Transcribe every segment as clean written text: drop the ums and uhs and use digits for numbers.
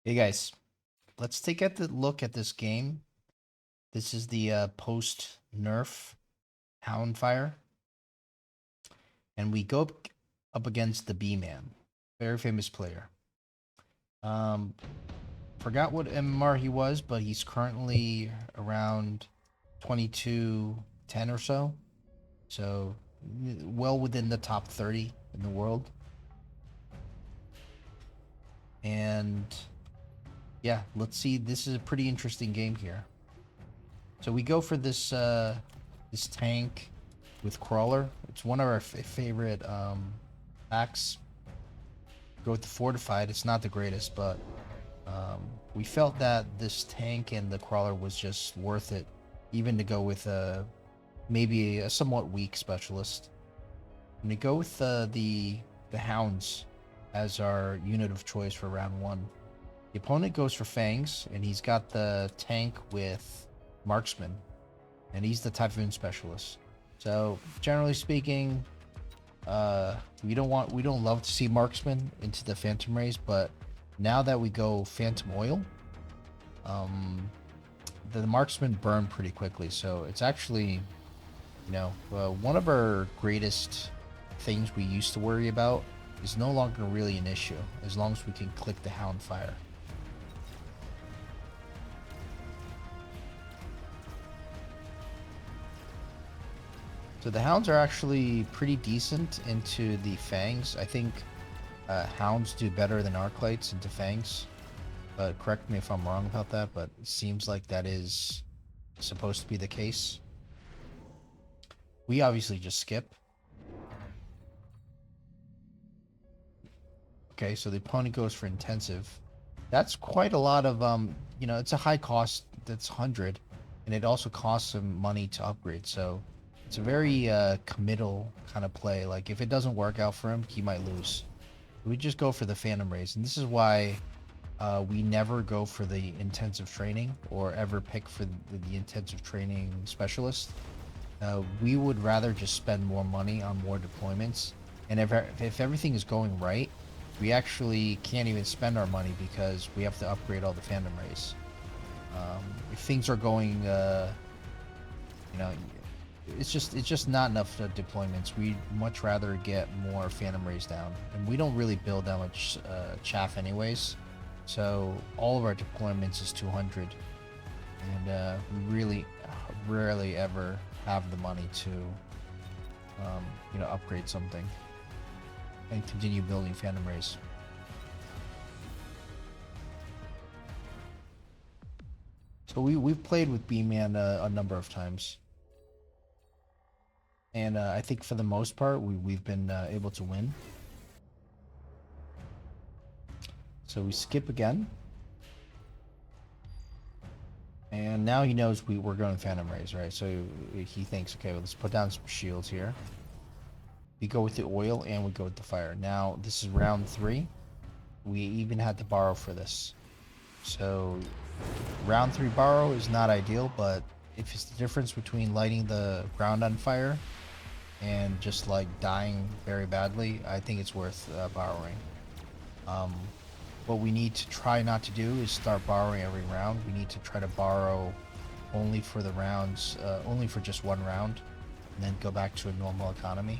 Hey guys, let's take a look at this game. This is the post nerf Houndfire, and we go up against the B-Man, very famous player. Um, Forgot what MMR he was, but he's currently around 2210 or so. So well within the top 30 in the world. And yeah, let's see. This is a pretty interesting game here. So we go for this tank with crawler. It's one of our favorite packs. Go with the fortified. It's not the greatest, but we felt that this tank and the crawler was just worth it, even to go with maybe a somewhat weak specialist. And to go with the hounds as our unit of choice for round one. The opponent goes for fangs, and he's got the tank with marksman, and he's the typhoon specialist. So generally speaking, we don't love to see marksman into the phantom rays, but now that we go phantom oil, um, the marksman burn pretty quickly. So it's actually, one of our greatest things we used to worry about is no longer really an issue as long as we can click the hound fire. So the hounds are actually pretty decent into the fangs. I think hounds do better than arclights into fangs. But correct me if I'm wrong about that, but it seems like that is supposed to be the case. We obviously just skip. Okay, so the opponent goes for intensive. That's quite a lot of it's a high cost. That's 100, and it also costs him money to upgrade. So it's a very committal kind of play. Like if it doesn't work out for him, he might lose. We just go for the phantom rays, and this is why we never go for the intensive training or ever pick for the intensive training specialist. We would rather just spend more money on more deployments, and if everything is going right, we actually can't even spend our money because we have to upgrade all the phantom rays. If things are going, you know, it's just not enough deployments. We'd much rather get more phantom rays down, and we don't really build that much chaff anyways. So all of our deployments is 200, and we really rarely ever have the money to, upgrade something and continue building phantom rays. So we've played with B-Man a number of times, and I think for the most part we've been able to win. So we skip again, and now he knows we're going Phantom Rays, right? So he thinks, okay, well, let's put down some shields here. We go with the oil and we go with the fire. Now this is round 3. We even had to borrow for this. So round 3 borrow is not ideal, but if it's the difference between lighting the ground on fire and just like dying very badly, I think it's worth borrowing. Um, what we need to try not to do is start borrowing every round. We need to try to borrow only for the rounds, only for just one round, and then go back to a normal economy.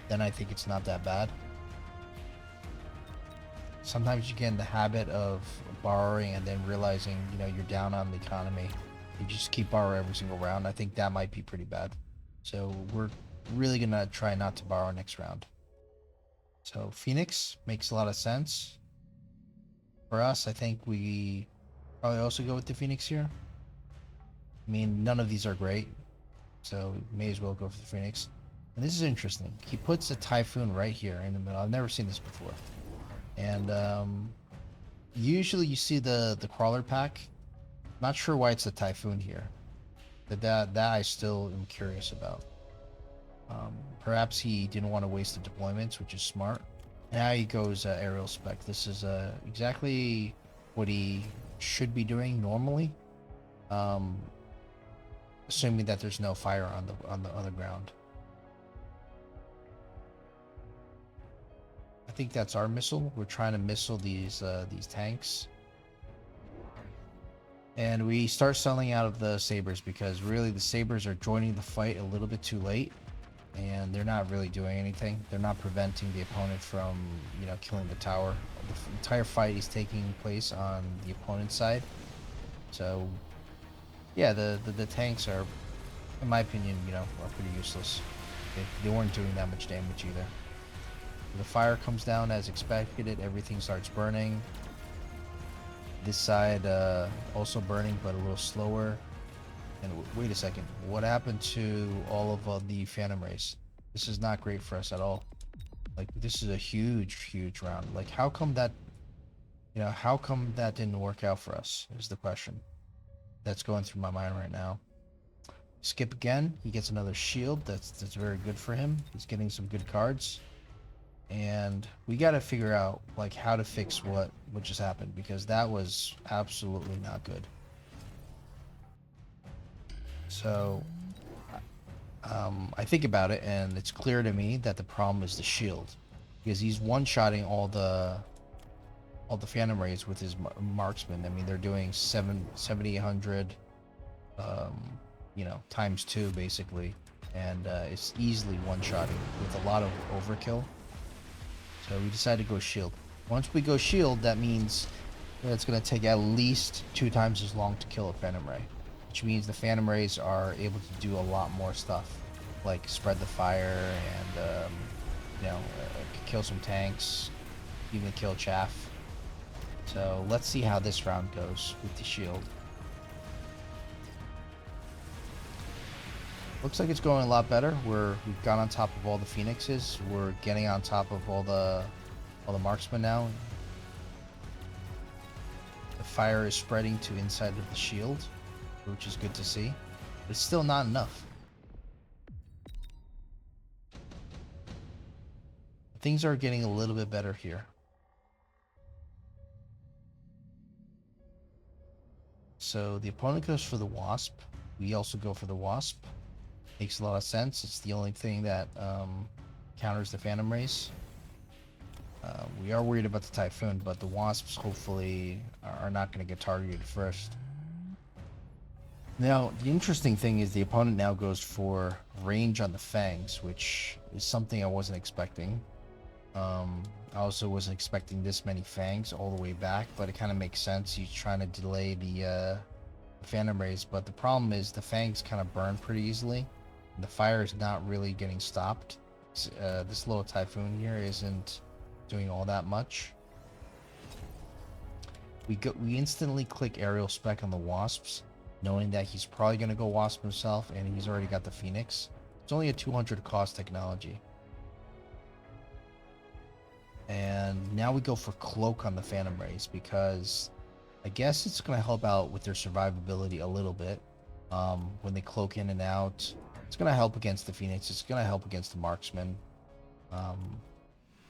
Then I think it's not that bad. Sometimes you get in the habit of borrowing and then realizing, you're down on the economy. You just keep borrowing every single round. I think that might be pretty bad. So we're really gonna try not to borrow next round. So Phoenix makes a lot of sense. For us, I think we probably also go with the Phoenix here. I mean, none of these are great, so may as well go for the Phoenix. And this is interesting. He puts a Typhoon right here in the middle. I've never seen this before. And usually you see the crawler pack. Not sure why it's a Typhoon here. That I still am curious about. Perhaps he didn't want to waste the deployments, which is smart. Now he goes aerial spec. This is exactly what he should be doing normally, um, assuming that there's no fire on the other ground. I think that's our missile. We're trying to missile these tanks. And we start selling out of the sabers because really the sabers are joining the fight a little bit too late, and they're not really doing anything. They're not preventing the opponent from, killing the tower. The entire fight is taking place on the opponent's side. So yeah, the tanks are, in my opinion, are pretty useless. They weren't doing that much damage either. The fire comes down as expected. Everything starts burning. This side also burning, but a little slower. And wait a second, what happened to all of the Phantom Rays? This is not great for us at all. Like, this is a huge round. Like, how come that, how come that didn't work out for us is the question that's going through my mind right now. Skip again, he gets another shield. That's very good for him. He's getting some good cards. And we got to figure out like how to fix what just happened, because that was absolutely not good. So I think about it, and it's clear to me that the problem is the shield, because he's one-shotting all the Phantom Rays with his marksman. I mean, they're doing 7,800 times 2 basically, and it's easily one-shotting with a lot of overkill. So we decided to go shield. Once we go shield, that means that it's going to take at least 2 times as long to kill a Phantom Ray, which means the Phantom Rays are able to do a lot more stuff, like spread the fire and kill some tanks, even kill chaff. So let's see how this round goes with the shield. Looks like it's going a lot better. We've got on top of all the phoenixes. We're getting on top of all the marksmen now. The fire is spreading to inside of the shield, which is good to see. But it's still not enough. Things are getting a little bit better here. So the opponent goes for the wasp. We also go for the wasp. Makes a lot of sense. It's the only thing that counters the Phantom Rays. We are worried about the Typhoon, but the wasps hopefully are not going to get targeted first. Now, the interesting thing is the opponent now goes for range on the Fangs, which is something I wasn't expecting. I also wasn't expecting this many Fangs all the way back, but it kind of makes sense. He's trying to delay the Phantom Rays, but the problem is the Fangs kind of burn pretty easily. The fire is not really getting stopped. This little Typhoon here isn't doing all that much. We instantly click aerial spec on the wasps, knowing that he's probably going to go wasp himself, and he's already got the Phoenix. It's only a 200 cost technology. And now we go for cloak on the Phantom Rays, because I guess it's going to help out with their survivability a little bit. When they cloak in and out, it's going to help against the Phoenix. It's going to help against the marksman.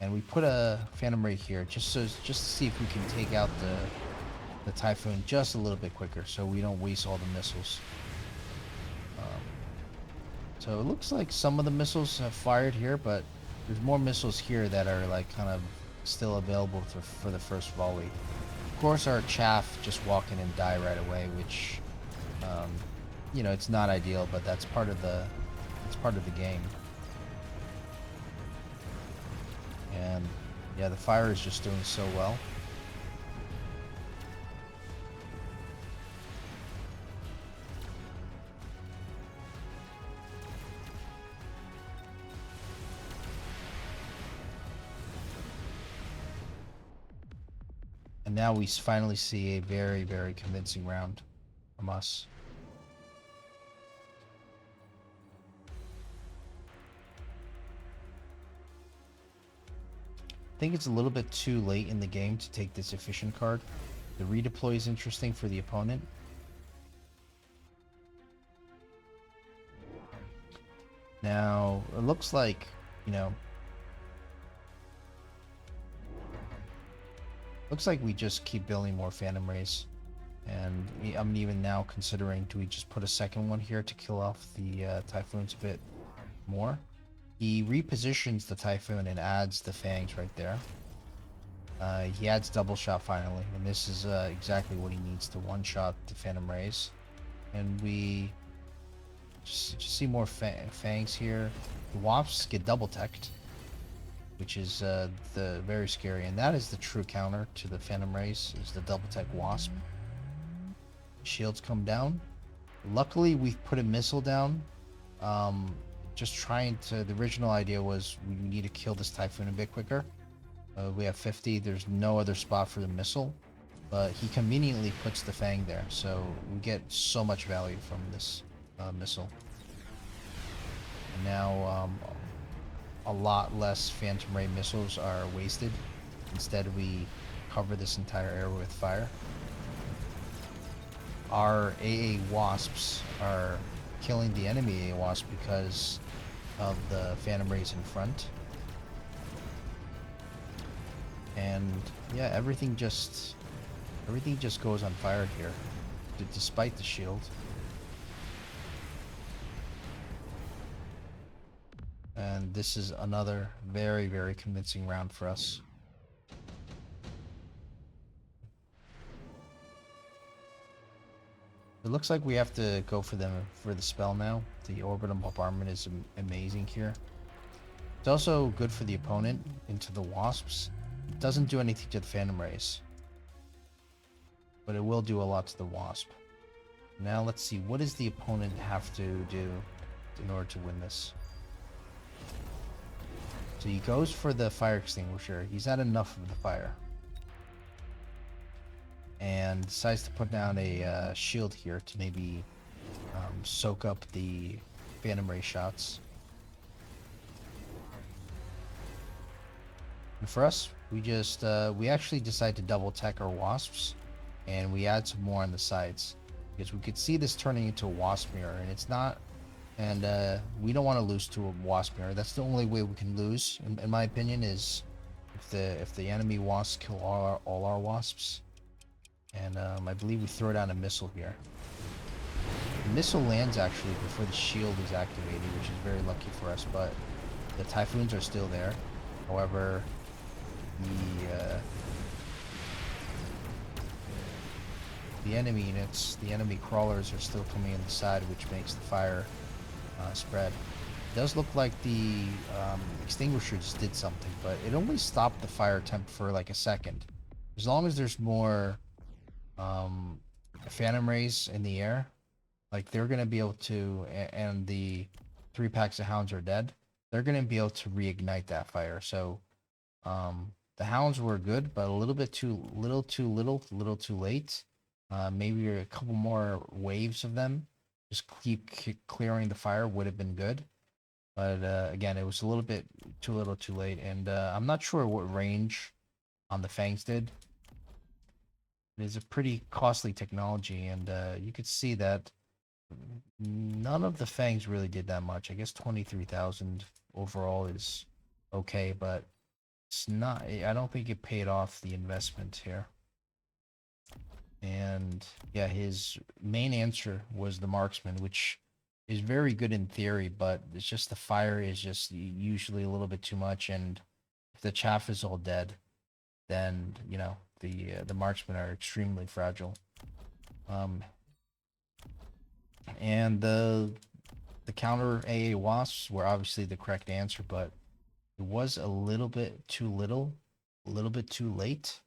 And we put a Phantom Ray here just to see if we can take out the Typhoon just a little bit quicker, so we don't waste all the missiles. So it looks like some of the missiles have fired here, but there's more missiles here that are like kind of still available for the first volley. Of course, our chaff just walk in and die right away, which it's not ideal, but that's part of the game. And yeah, the fire is just doing so well. And now we finally see a very, very convincing round from us. I think it's a little bit too late in the game to take this efficient card. The redeploy is interesting for the opponent. Now, it looks like, looks like we just keep building more Phantom Rays. And I'm even now considering, do we just put a second one here to kill off the Typhoons a bit more? He repositions the Typhoon and adds the Fangs right there. He adds double shot finally, and this is exactly what he needs to one-shot the Phantom Rays. And we just see more fangs here. The Wasps get double teched, which is the very scary, and that is the true counter to the Phantom Rays, is the double tech Wasp. Shields come down. Luckily, we've put a missile down. Um, just trying to. The original idea was we need to kill this Typhoon a bit quicker. We have 50. There's no other spot for the missile, but he conveniently puts the Fang there, so we get so much value from this missile. And now a lot less Phantom Ray missiles are wasted. Instead, we cover this entire area with fire. Our AA Wasps are killing the enemy AA Wasp because of the Phantom Rays in front. And yeah, everything just goes on fire here, despite the shield. And this is another very, very convincing round for us. It looks like we have to go for them for the spell now. The orbital bombardment is amazing here. It's also good for the opponent into the Wasps. It doesn't do anything to the Phantom Rays, but it will do a lot to the Wasp. Now let's see, what does the opponent have to do in order to win this? So he goes for the fire extinguisher. He's had enough of the fire, and decides to put down a shield here to maybe soak up the Phantom Ray shots. And for us, we actually decide to double tech our Wasps, and we add some more on the sides because we could see this turning into a Wasp mirror, and it's not. And we don't want to lose to a Wasp mirror. That's the only way we can lose, in my opinion, is if the enemy Wasps kill all our Wasps. And I believe we throw down a missile here. The missile lands actually before the shield is activated, which is very lucky for us, but the Typhoons are still there. However, the enemy units, the enemy crawlers are still coming in the side, which makes the fire spread. It does look like the extinguishers did something, but it only stopped the fire attempt for like a second. As long as there's more Phantom Rays in the air, like they're gonna be able to, and the 3 packs of Hounds are dead, they're gonna be able to reignite that fire. So the Hounds were good, but a little too late. Maybe a couple more waves of them, just keep clearing the fire would have been good. But again, it was a little bit too little too late, and I'm not sure what range on the Fangs did. It is a pretty costly technology, and you could see that none of the Fangs really did that much. I guess 23,000 overall is okay, but it's not. I don't think it paid off the investment here. And yeah, his main answer was the Marksman, which is very good in theory, but it's just the fire is just usually a little bit too much, and if the chaff is all dead, then you know the Marksmen are extremely fragile. And the counter AA Wasps were obviously the correct answer, but it was a little bit too little, a little bit too late.